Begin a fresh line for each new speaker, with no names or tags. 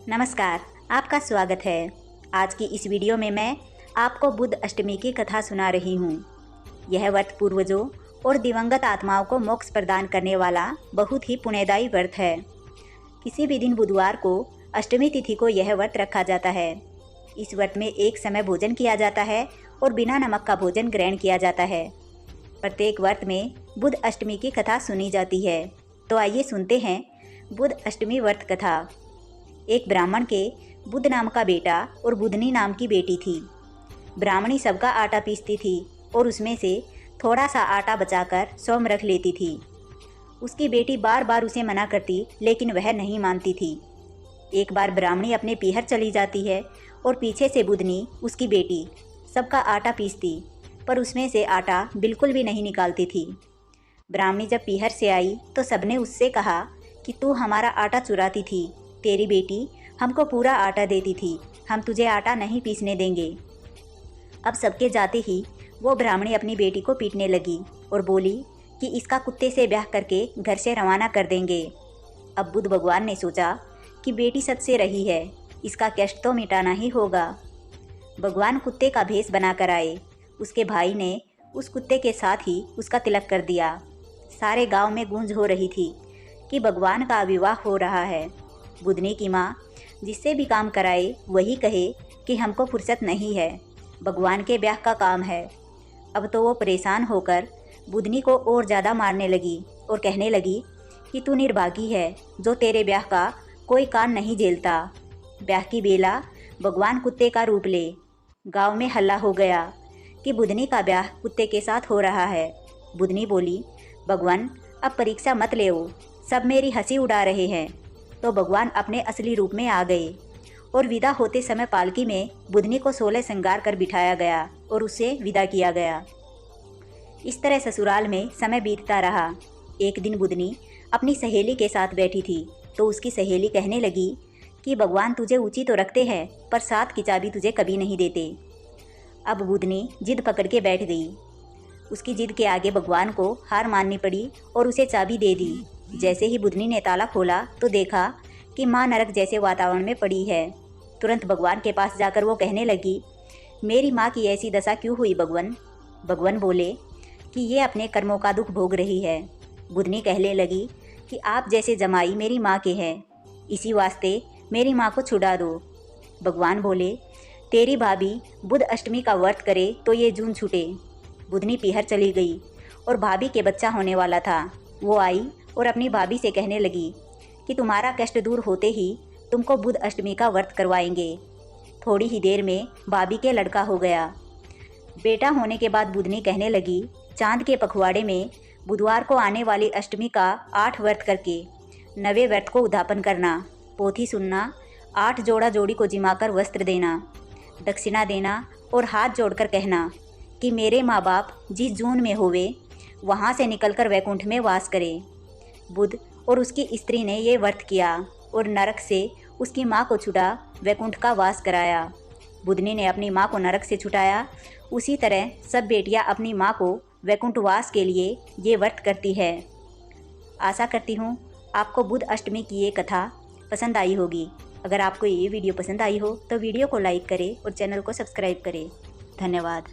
नमस्कार, आपका स्वागत है। आज की इस वीडियो में मैं आपको बुद्ध अष्टमी की कथा सुना रही हूँ। यह व्रत पूर्वजों और दिवंगत आत्माओं को मोक्ष प्रदान करने वाला बहुत ही पुण्यदायी व्रत है। किसी भी दिन बुधवार को अष्टमी तिथि को यह व्रत रखा जाता है। इस व्रत में एक समय भोजन किया जाता है और बिना नमक का भोजन ग्रहण किया जाता है। प्रत्येक व्रत में बुद्ध अष्टमी की कथा सुनी जाती है। तो आइए सुनते हैं बुद्ध अष्टमी व्रत कथा। एक ब्राह्मण के बुद्ध नाम का बेटा और बुधनी नाम की बेटी थी। ब्राह्मणी सबका आटा पीसती थी और उसमें से थोड़ा सा आटा बचाकर स्वयं रख लेती थी। उसकी बेटी बार बार उसे मना करती, लेकिन वह नहीं मानती थी। एक बार ब्राह्मणी अपने पीहर चली जाती है और पीछे से बुधनी, उसकी बेटी, सबका आटा पीसती, पर उसमें से आटा बिल्कुल भी नहीं निकालती थी। ब्राह्मणी जब पीहर से आई तो सबने उससे कहा कि तू हमारा आटा चुराती थी। तेरी बेटी हमको पूरा आटा देती थी, हम तुझे आटा नहीं पीसने देंगे। अब सबके जाते ही वो ब्राह्मणी अपनी बेटी को पीटने लगी और बोली कि इसका कुत्ते से ब्याह करके घर से रवाना कर देंगे। अब बुद्ध भगवान ने सोचा कि बेटी सच से रही है, इसका कष्ट तो मिटाना ही होगा। भगवान कुत्ते का भेष बनाकर आए। उसके भाई ने उस कुत्ते के साथ ही उसका तिलक कर दिया। सारे गांव में गूंज हो रही थी कि भगवान का विवाह हो रहा है। बुधनी की माँ जिससे भी काम कराए वही कहे कि हमको फुर्सत नहीं है, भगवान के ब्याह का काम है। अब तो वो परेशान होकर बुधनी को और ज़्यादा मारने लगी और कहने लगी कि तू निर्भागी है, जो तेरे ब्याह का कोई कान नहीं झेलता। ब्याह की बेला भगवान कुत्ते का रूप ले। गांव में हल्ला हो गया कि बुधनी का ब्याह कुत्ते के साथ हो रहा है। बुधनी बोली, भगवान अब परीक्षा मत लेओ, सब मेरी हंसी उड़ा रहे हैं। तो भगवान अपने असली रूप में आ गए और विदा होते समय पालकी में बुधनी को 16 श्रृंगार कर बिठाया गया और उसे विदा किया गया। इस तरह ससुराल में समय बीतता रहा। एक दिन बुधनी अपनी सहेली के साथ बैठी थी तो उसकी सहेली कहने लगी कि भगवान तुझे ऊंची तो रखते हैं, पर साथ की चाबी तुझे कभी नहीं देते। अब बुधनी जिद पकड़ के बैठ गई। उसकी जिद के आगे भगवान को हार माननी पड़ी और उसे चाबी दे दी। जैसे ही बुधनी ने ताला खोला तो देखा कि माँ नरक जैसे वातावरण में पड़ी है। तुरंत भगवान के पास जाकर वो कहने लगी, मेरी माँ की ऐसी दशा क्यों हुई भगवान? भगवान बोले कि ये अपने कर्मों का दुख भोग रही है। बुधनी कहने लगी कि आप जैसे जमाई मेरी माँ के हैं, इसी वास्ते मेरी माँ को छुड़ा दो। भगवान बोले, तेरी भाभी बुद्ध अष्टमी का व्रत करे तो ये जून छूटे। बुधनी पीहर चली गई और भाभी के बच्चा होने वाला था। वो आई और अपनी भाभी से कहने लगी कि तुम्हारा कष्ट दूर होते ही तुमको बुद्ध अष्टमी का व्रत करवाएंगे। थोड़ी ही देर में भाभी के लड़का हो गया। बेटा होने के बाद बुधनी कहने लगी, चांद के पखवाड़े में बुधवार को आने वाली अष्टमी का 8 व्रत करके 9वें व्रत को उद्यापन करना, पोथी सुनना, 8 जोड़ा जोड़ी को जिमाकर वस्त्र देना, दक्षिणा देना और हाथ जोड़कर कहना कि मेरे माँ बाप जिस जून में होवे वहाँ से निकलकर वैकुंठ में वास करें। बुद्ध और उसकी स्त्री ने ये व्रत किया और नरक से उसकी माँ को छुड़ा वैकुंठ का वास कराया। बुधनी ने अपनी माँ को नरक से छुटाया। उसी तरह सब बेटियाँ अपनी माँ को वैकुंठ वास के लिए ये व्रत करती है। आशा करती हूँ आपको बुद्ध अष्टमी की ये कथा पसंद आई होगी। अगर आपको ये वीडियो पसंद आई हो तो वीडियो को लाइक करें और चैनल को सब्सक्राइब करें। धन्यवाद।